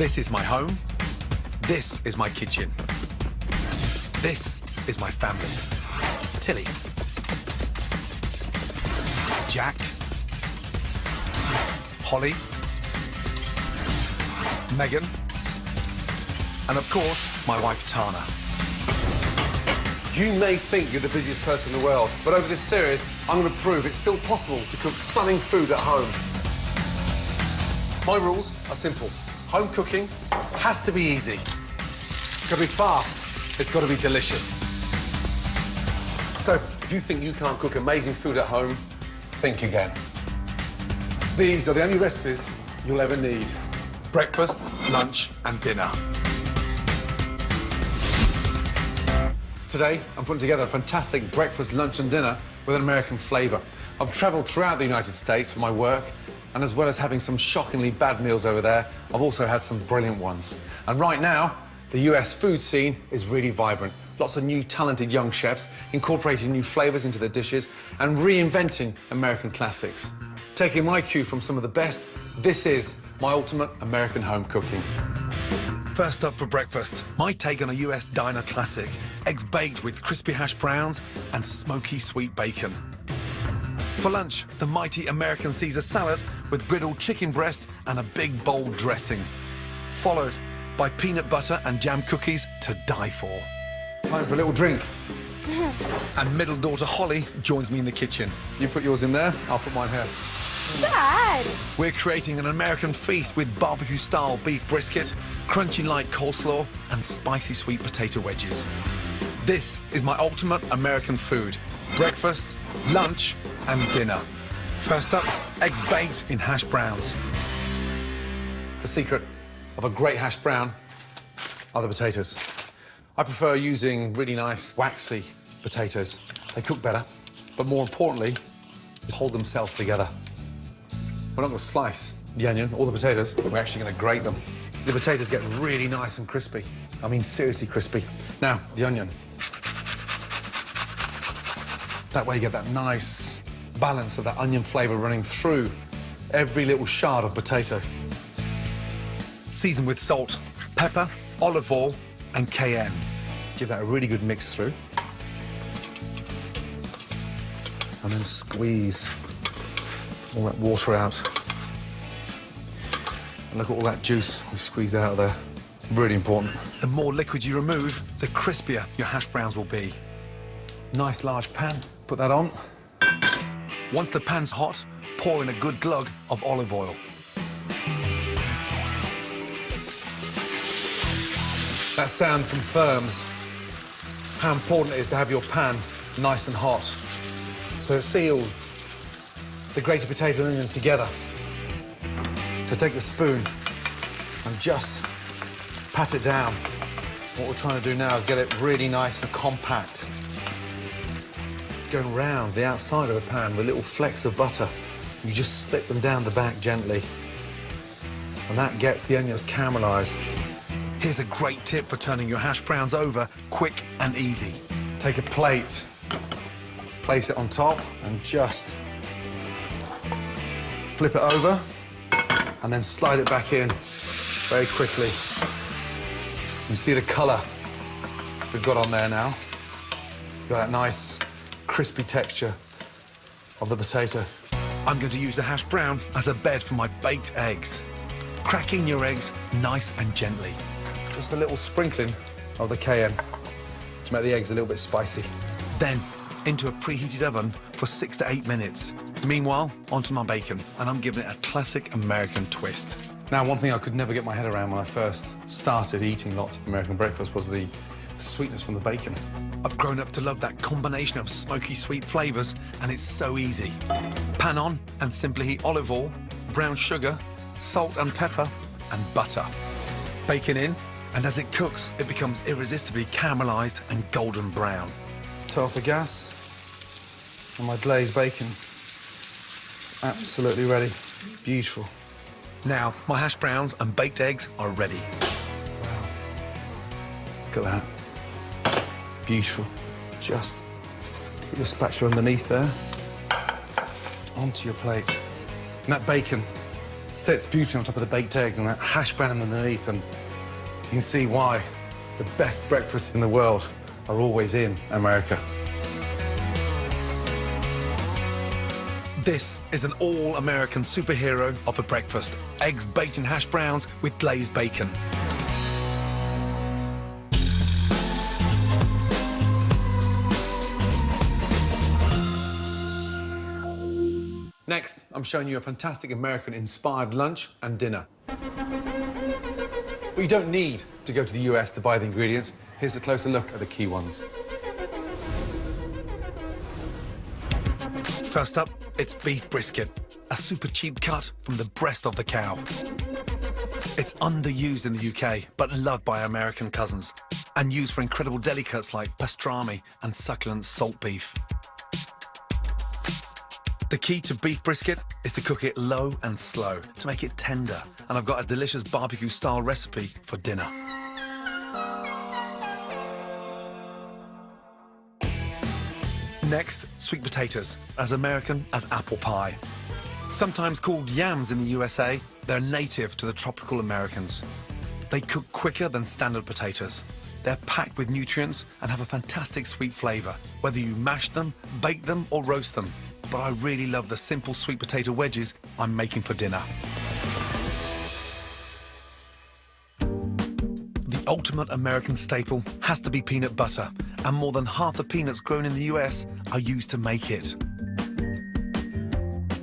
This is my home. This is my kitchen. This is my family. Tilly. Jack. Holly. Megan. And of course, my wife Tana. You may think you're the busiest person in the world, but over this series, I'm going to prove it's still possible to cook stunning food at home. My rules are simple. Home cooking has to be easy. It's got to be fast. It's got to be delicious. So, if you think you can't cook amazing food at home, think again. These are the only recipes you'll ever need. Breakfast, lunch, and dinner. Today, I'm putting together a fantastic breakfast, lunch and dinner with an American flavour. I've travelled throughout the United States for my work, and as well as having some shockingly bad meals over there, I've also had some brilliant ones. And right now, the US food scene is really vibrant. Lots of new talented young chefs incorporating new flavours into their dishes and reinventing American classics. Taking my cue from some of the best, this is my ultimate American home cooking. First up for breakfast, my take on a US diner classic. Eggs baked with crispy hash browns and smoky sweet bacon. For lunch, the mighty American Caesar salad with griddled chicken breast and a big bold dressing. Followed by peanut butter and jam cookies to die for. Time for a little drink. And middle daughter Holly joins me in the kitchen. You put yours in there, I'll put mine here. Dad! We're creating an American feast with barbecue-style beef brisket, crunchy light coleslaw, and spicy sweet potato wedges. This is my ultimate American food. Breakfast, lunch, and dinner. First up, eggs baked in hash browns. The secret of a great hash brown are the potatoes. I prefer using really nice, waxy potatoes. They cook better, but more importantly, they hold themselves together. We're not going to slice the onion or the potatoes. We're actually going to grate them. The potatoes get really nice and crispy. I mean, seriously crispy. Now, the onion. That way you get that nice balance of that onion flavour running through every little shard of potato. Season with salt, pepper, olive oil, and cayenne. Give that a really good mix through. And then squeeze all that water out. And look at all that juice we squeezed out of there. Really important. The more liquid you remove, the crispier your hash browns will be. Nice large pan, put that on. Once the pan's hot, pour in a good glug of olive oil. That sound confirms how important it is to have your pan nice and hot. So it seals the grated potato and onion together. So take the spoon and just pat it down. What we're trying to do now is get it really nice and compact. Going round the outside of the pan with little flecks of butter. You just slip them down the back gently. And that gets the onions caramelised. Here's a great tip for turning your hash browns over quick and easy. Take a plate, place it on top, and just flip it over, and then slide it back in very quickly. You see the colour we've got on there now. Got that nice, crispy texture of the potato. I'm going to use the hash brown as a bed for my baked eggs. Crack in your eggs nice and gently. Just a little sprinkling of the cayenne to make the eggs a little bit spicy. Then, into a preheated oven for 6 to 8 minutes. Meanwhile, onto my bacon, and I'm giving it a classic American twist. Now, one thing I could never get my head around when I first started eating lots of American breakfast was the sweetness from the bacon. I've grown up to love that combination of smoky sweet flavours, and it's so easy. Pan on and simply heat olive oil, brown sugar, salt and pepper, and butter. Bacon in, and as it cooks, it becomes irresistibly caramelised and golden brown. Turn off the gas, and my glazed bacon. It's absolutely ready. Beautiful. Now, my hash browns and baked eggs are ready. Wow. Look at that. Beautiful. Just put your spatula underneath there. Onto your plate. And that bacon Sits beautifully on top of the baked egg and that hash brown underneath, and you can see why the best breakfasts in the world are always in America. This is an all-American superhero of a breakfast. Eggs baked in hash browns with glazed bacon. Next, I'm showing you a fantastic American-inspired lunch and dinner. But you don't need to go to the US to buy the ingredients. Here's a closer look at the key ones. First up, it's beef brisket, a super cheap cut from the breast of the cow. It's underused in the UK, but loved by American cousins, and used for incredible deli cuts like pastrami and succulent salt beef. The key to beef brisket is to cook it low and slow to make it tender, and I've got a delicious barbecue-style recipe for dinner. Next, sweet potatoes, as American as apple pie. Sometimes called yams in the USA, they're native to the tropical Americans. They cook quicker than standard potatoes. They're packed with nutrients and have a fantastic sweet flavour, whether you mash them, bake them, or roast them. But I really love the simple sweet potato wedges I'm making for dinner. The ultimate American staple has to be peanut butter, and more than half the peanuts grown in the US are used to make it.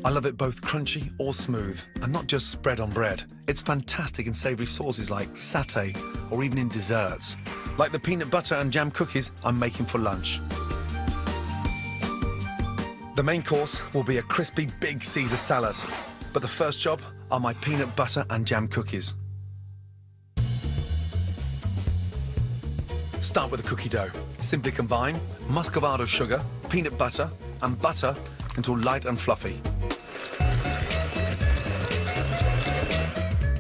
I love it both crunchy or smooth, and not just spread on bread. It's fantastic in savoury sauces like satay, or even in desserts, like the peanut butter and jam cookies I'm making for lunch. The main course will be a crispy big Caesar salad, but the first job are my peanut butter and jam cookies. Start with the cookie dough. Simply combine muscovado sugar, peanut butter, and butter until light and fluffy.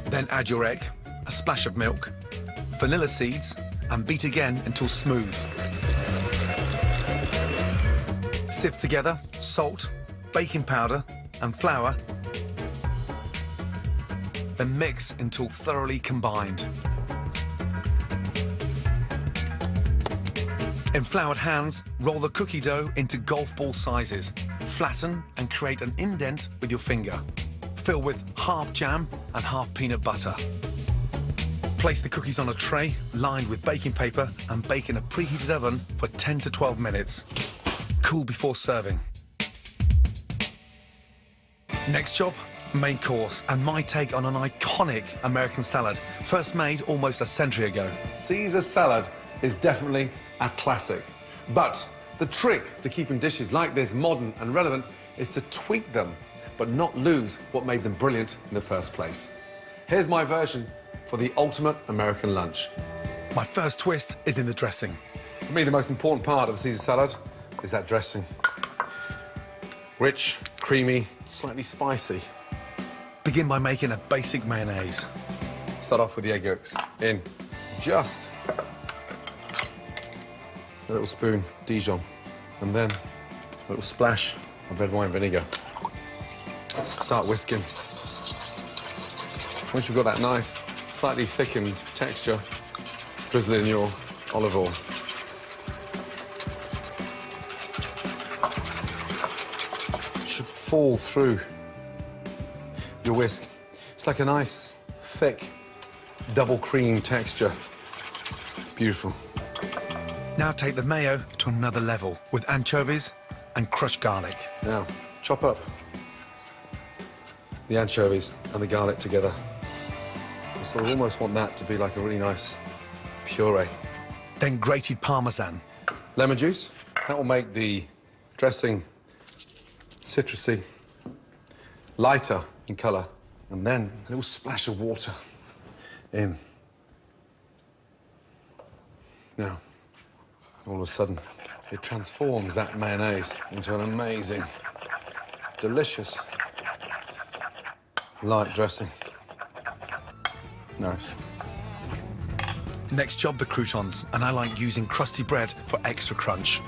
Then add your egg, a splash of milk, vanilla seeds, and beat again until smooth. Sift together salt, baking powder, and flour. Then mix until thoroughly combined. In floured hands, roll the cookie dough into golf ball sizes. Flatten and create an indent with your finger. Fill with half jam and half peanut butter. Place the cookies on a tray lined with baking paper and bake in a preheated oven for 10 to 12 minutes. Cool before serving. Next job, main course, and my take on an iconic American salad, first made almost a century ago. Caesar salad is definitely a classic. But the trick to keeping dishes like this modern and relevant is to tweak them, but not lose what made them brilliant in the first place. Here's my version for the ultimate American lunch. My first twist is in the dressing. For me, the most important part of the Caesar salad is that dressing. Rich, creamy, slightly spicy. Begin by making a basic mayonnaise. Start off with the egg yolks in just a little spoon Dijon, and then a little splash of red wine vinegar. Start whisking. Once you've got that nice, slightly thickened texture, drizzle in your olive oil. Should fall through your whisk. It's like a nice, thick, double cream texture. Beautiful. Now take the mayo to another level with anchovies and crushed garlic. Now, chop up the anchovies and the garlic together. I sort of almost want that to be like a really nice puree. Then grated parmesan. Lemon juice. That will make the dressing citrusy, lighter in colour. And then a little splash of water in. Now, all of a sudden, it transforms that mayonnaise into an amazing, delicious, light dressing. Nice. Next job, the croutons, and I like using crusty bread for extra crunch.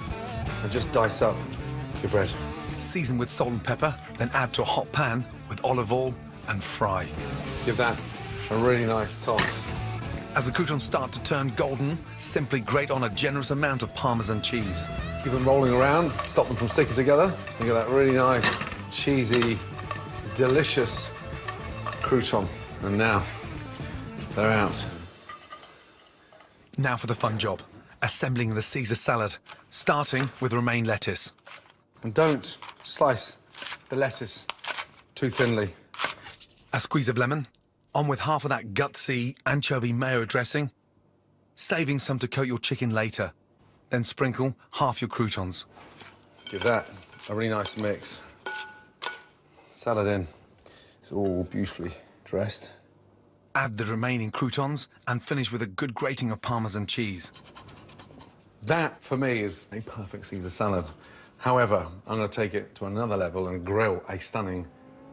And just dice up your bread. Season with salt and pepper, then add to a hot pan with olive oil, and fry. Give that a really nice toss. As the croutons start to turn golden, simply grate on a generous amount of Parmesan cheese. Keep them rolling around, stop them from sticking together. You get that really nice, cheesy, delicious crouton. And now, they're out. Now for the fun job, assembling the Caesar salad, starting with romaine lettuce. And don't slice the lettuce too thinly. A squeeze of lemon, on with half of that gutsy anchovy mayo dressing, saving some to coat your chicken later. Then sprinkle half your croutons. Give that a really nice mix. Salad in. It's all beautifully dressed. Add the remaining croutons and finish with a good grating of Parmesan cheese. That, for me, is a perfect Caesar salad. However, I'm going to take it to another level and grill a stunning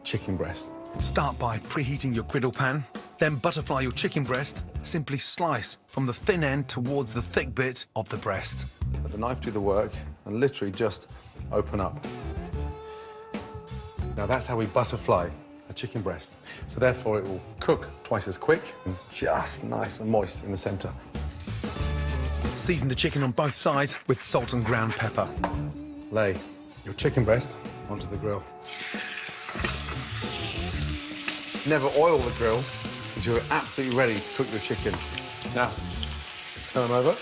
chicken breast. Start by preheating your griddle pan, then butterfly your chicken breast. Simply slice from the thin end towards the thick bit of the breast. Let the knife do the work and literally just open up. Now that's how we butterfly a chicken breast. So therefore it will cook twice as quick and just nice and moist in the center. Season the chicken on both sides with salt and ground pepper. Lay your chicken breast onto the grill. Never oil the grill until you're absolutely ready to cook your chicken. Now, turn them over.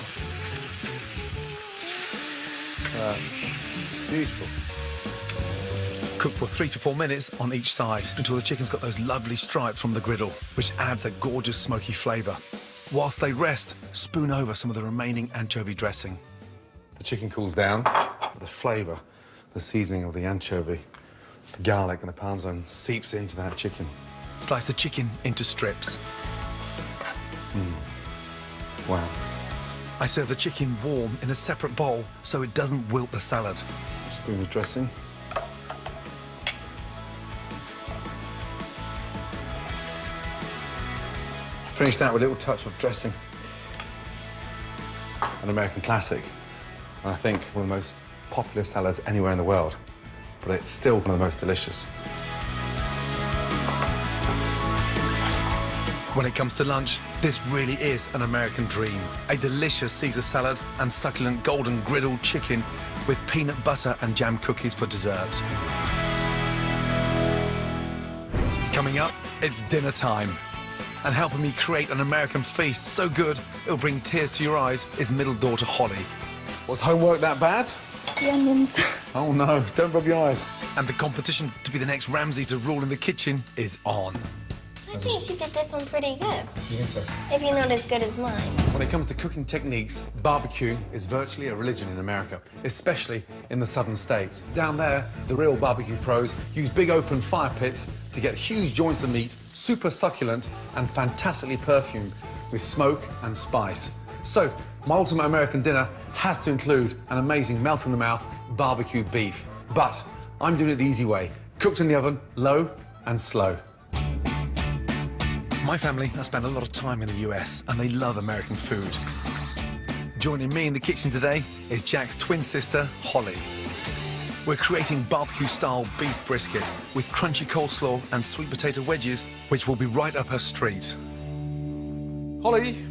Beautiful. Cook for 3 to 4 minutes on each side until the chicken's got those lovely stripes from the griddle, which adds a gorgeous smoky flavour. Whilst they rest, spoon over some of the remaining anchovy dressing. The chicken cools down, but the flavour, the seasoning of the anchovy, the garlic and the Parmesan seeps into that chicken. Slice the chicken into strips. Wow. I serve the chicken warm in a separate bowl so it doesn't wilt the salad. Spoon of dressing. Finish that with a little touch of dressing. An American classic. And I think one of the most popular salads anywhere in the world. But it's still one of the most delicious. When it comes to lunch, this really is an American dream. A delicious Caesar salad and succulent golden griddled chicken with peanut butter and jam cookies for dessert. Coming up, it's dinner time. And helping me create an American feast so good it'll bring tears to your eyes is middle daughter Holly. Was homework that bad? The onions. Oh no, don't rub your eyes. And the competition to be the next Ramsay to rule in the kitchen is on. I think she did this one pretty good. You think so? Maybe not as good as mine. When it comes to cooking techniques, barbecue is virtually a religion in America, especially in the southern states. Down there, the real barbecue pros use big open fire pits to get huge joints of meat, super succulent and fantastically perfumed with smoke and spice. So, my ultimate American dinner has to include an amazing melt-in-the-mouth barbecued beef. But I'm doing it the easy way, cooked in the oven, low and slow. My family has spent a lot of time in the US and they love American food. Joining me in the kitchen today is Jack's twin sister, Holly. We're creating barbecue-style beef brisket with crunchy coleslaw and sweet potato wedges, which will be right up her street. Holly,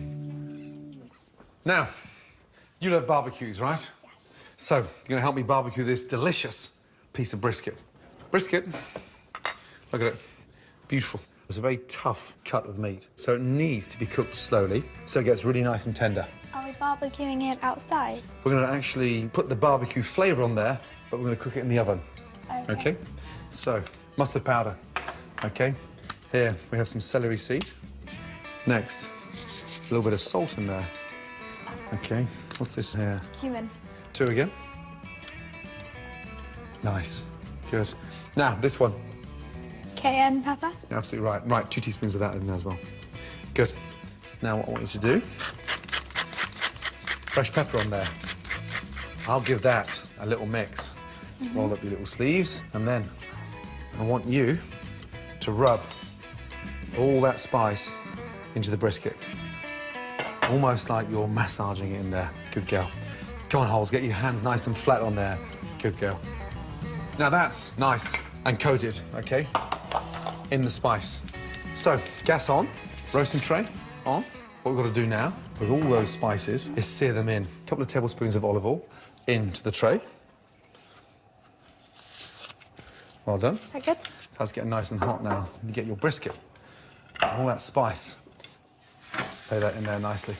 now, you love barbecues, right? Yes. So, you're gonna help me barbecue this delicious piece of brisket. Brisket, look at it, beautiful. It's a very tough cut of meat, so it needs to be cooked slowly, so it gets really nice and tender. Are we barbecuing it outside? We're gonna actually put the barbecue flavour on there, but we're gonna cook it in the oven. Okay? So, mustard powder. Okay? Here, we have some celery seed. Next, a little bit of salt in there. Okay, what's this here? Cumin. 2 again. Nice, good. Now, this one. Cayenne pepper. Absolutely right. Right, 2 teaspoons of that in there as well. Good. Now, what I want you to do, fresh pepper on there. I'll give that a little mix. Roll up your little sleeves, and then I want you to rub all that spice into the brisket. Almost like you're massaging it in there. Good girl. Come on, Holes, get your hands nice and flat on there. Good girl. Now that's nice and coated, okay? in the spice. So, gas on, roasting tray on. What we've got to do now, with all those spices, is sear them in. A couple of tablespoons of olive oil into the tray. Well done. That good? That's getting nice and hot now. You get your brisket. All that spice. Lay that in there nicely.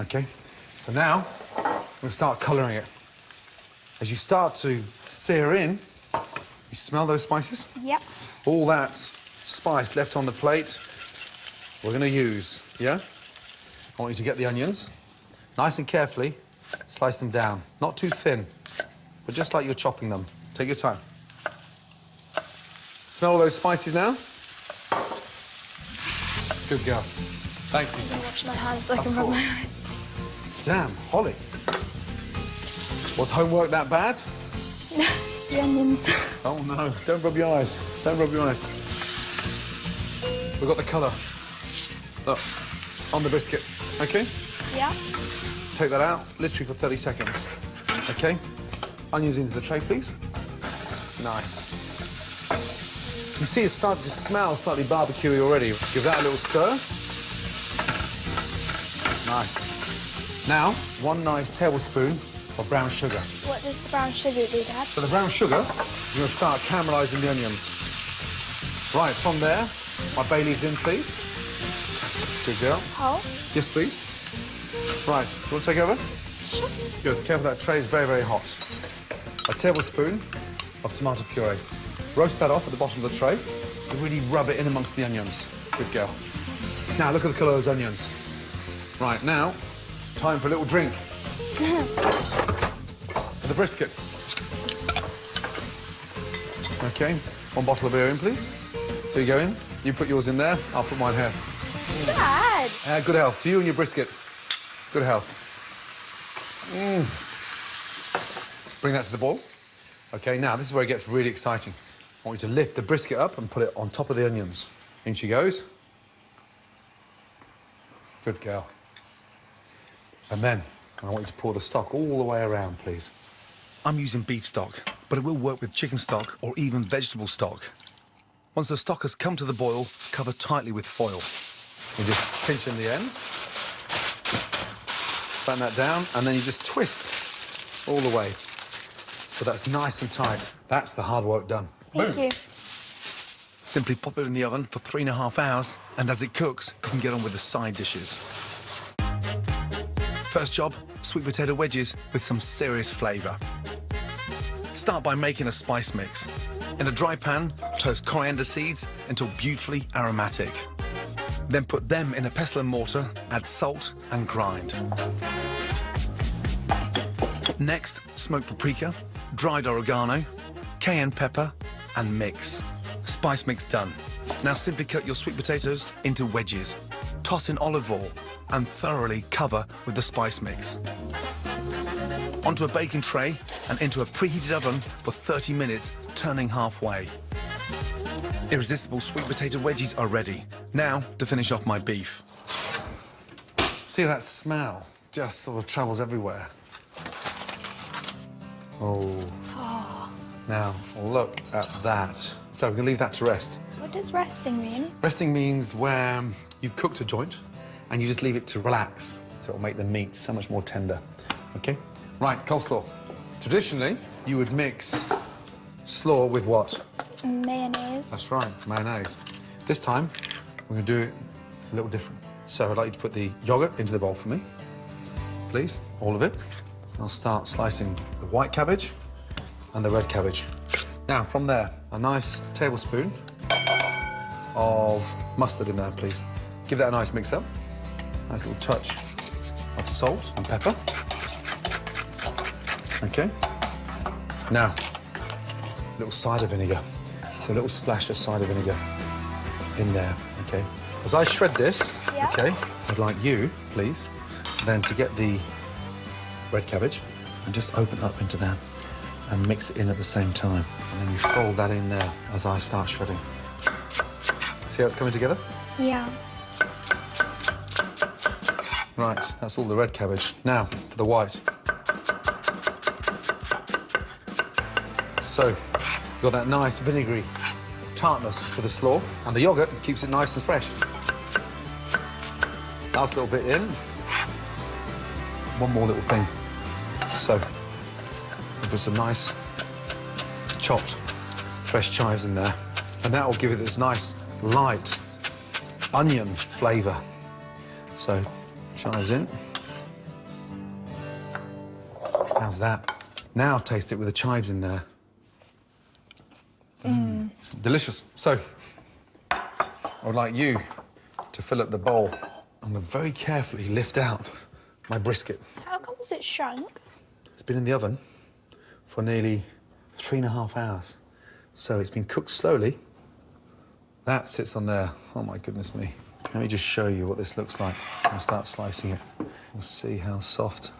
Okay, so now we're going to start colouring it. As you start to sear in, you smell those spices? Yep. All that spice left on the plate, we're going to use, yeah? I want you to get the onions, nice and carefully, slice them down. Not too thin, but just like you're chopping them. Take your time. Smell all those spices now? Good girl. Thank you. I'm gonna wash my hands so I can rub my eyes. Damn, Holly. Was homework that bad? The onions. Oh, no. Don't rub your eyes. Don't rub your eyes. We've got the colour. Look, on the brisket. OK? Yeah. Take that out, literally for 30 seconds. OK? Onions into the tray, please. Nice. You see it's starting to smell slightly barbecuey already. Give that a little stir. Nice. Now, 1 nice tablespoon of brown sugar. What does the brown sugar do, Dad? So the brown sugar, you're going to start caramelising the onions. Right, from there, my bay leaves in, please. Good girl. Oh. Yes, please. Right, do you want to take over? Sure. Good, careful, that tray is very, very hot. A tablespoon of tomato puree. Roast that off at the bottom of the tray. You really rub it in amongst the onions. Good girl. Now, look at the colour of those onions. Right, now, time for a little drink. For the brisket. OK, 1 bottle of beer in, please. So you go in, you put yours in there, I'll put mine here. Dad! Good health to you and your brisket. Good health. Bring that to the boil. OK, now this is where it gets really exciting. I want you to lift the brisket up and put it on top of the onions. In she goes. Good girl. And then I want you to pour the stock all the way around, please. I'm using beef stock, but it will work with chicken stock or even vegetable stock. Once the stock has come to the boil, cover tightly with foil. You just pinch in the ends, batten that down, and then you just twist all the way. So that's nice and tight. That's the hard work done. Thank you. Simply pop it in the oven for 3.5 hours, and as it cooks, you can get on with the side dishes. First job, sweet potato wedges with some serious flavour. Start by making a spice mix. In a dry pan, toast coriander seeds until beautifully aromatic. Then put them in a pestle and mortar, add salt and grind. Next, smoked paprika, dried oregano, cayenne pepper, and mix. Spice mix done. Now simply cut your sweet potatoes into wedges. Toss in olive oil and thoroughly cover with the spice mix. Onto a baking tray and into a preheated oven for 30 minutes, turning halfway. Irresistible sweet potato wedges are ready. Now to finish off my beef. See that smell? Just sort of travels everywhere. Oh. Now, look at that. So we're going to leave that to rest. What does resting mean? Resting means where you've cooked a joint and you just leave it to relax. So it'll make the meat so much more tender. OK? Right, coleslaw. Traditionally, you would mix slaw with what? Mayonnaise. That's right, mayonnaise. This time, we're going to do it a little different. So I'd like you to put the yoghurt into the bowl for me, please, all of it. I'll start slicing the white cabbage and the red cabbage. Now, from there, a nice tablespoon of mustard in there, please. Give that a nice mix up. Nice little touch of salt and pepper. OK. Now, a little cider vinegar. So a little splash of cider vinegar in there, OK? As I shred this, Yeah. OK, I'd like you, please, then to get the red cabbage and just open up into that and mix it in at the same time. And then you fold that in there as I start shredding. See how it's coming together? Yeah. Right, that's all the red cabbage. Now, for the white. So, you've got that nice vinegary tartness to the slaw, and the yoghurt keeps it nice and fresh. Last little bit in. One more little thing. So, we put some nice chopped fresh chives in there, and that will give it this nice, light onion flavour. So, chives in. How's that? Now taste it with the chives in there. Delicious. So, I would like you to fill up the bowl. I'm going to very carefully lift out my brisket. How come it shrunk? It's been in the oven for nearly 3.5 hours. So it's been cooked slowly. That sits on there. Oh, my goodness me. Let me just show you what this looks like. I'm going to start slicing it. We'll see how soft.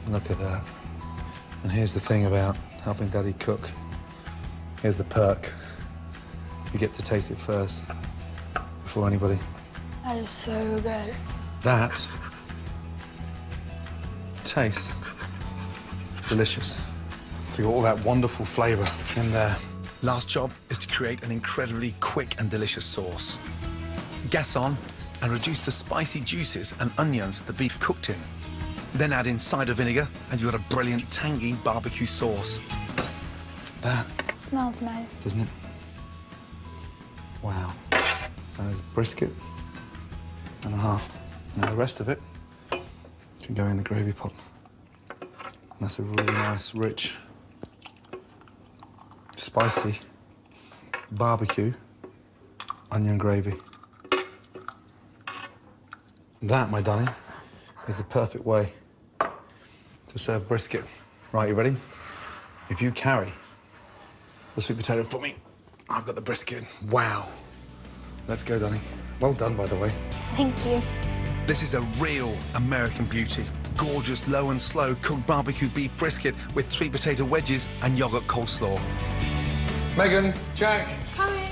Look at that. And here's the thing about helping Daddy cook. Here's the perk. You get to taste it first, before anybody. That is so good. That tastes delicious. See all that wonderful flavour in there. Last job is to create an incredibly quick and delicious sauce. Gas on and reduce the spicy juices and onions the beef cooked in. Then add in cider vinegar and you've got a brilliant tangy barbecue sauce. That, Smells nice. doesn't it? Wow. That is brisket and a half. Now the rest of it can go in the gravy pot. And that's a really nice, rich, spicy barbecue onion gravy. That, my darling, is the perfect way to serve brisket. Right, you ready? If you carry the sweet potato for me, I've got the brisket. Wow. Let's go, darling. Well done, by the way. Thank you. This is a real American beauty. Gorgeous, low and slow cooked barbecue beef brisket with sweet potato wedges and yogurt coleslaw. Megan, Jack.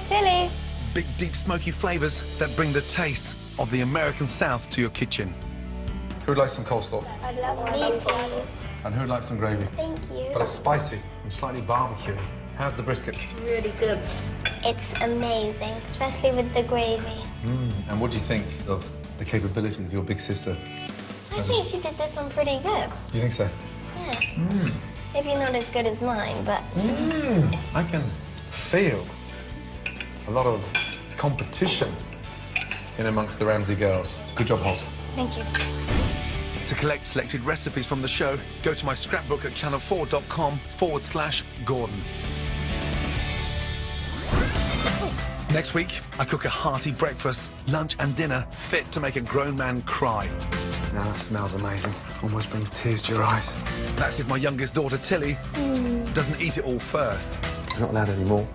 Tilly. Big, deep, smoky flavours that bring the taste of the American South to your kitchen. Who would like some coleslaw? I'd love some, please. And who would like some gravy? Thank you. But it's spicy and slightly barbecuey. How's the brisket? Really good. It's amazing, especially with the gravy. And what do you think of the capabilities of your big sister? I think she did this one pretty good. You think so? Yeah. Maybe not as good as mine, but... I can feel a lot of competition in amongst the Ramsay girls. Good job, Hoz. Thank you. To collect selected recipes from the show, go to my scrapbook at channel4.com/Gordon. Next week, I cook a hearty breakfast, lunch and dinner fit to make a grown man cry. Now that smells amazing. Almost brings tears to your eyes. That's if my youngest daughter, Tilly, doesn't eat it all first. You're not allowed any more.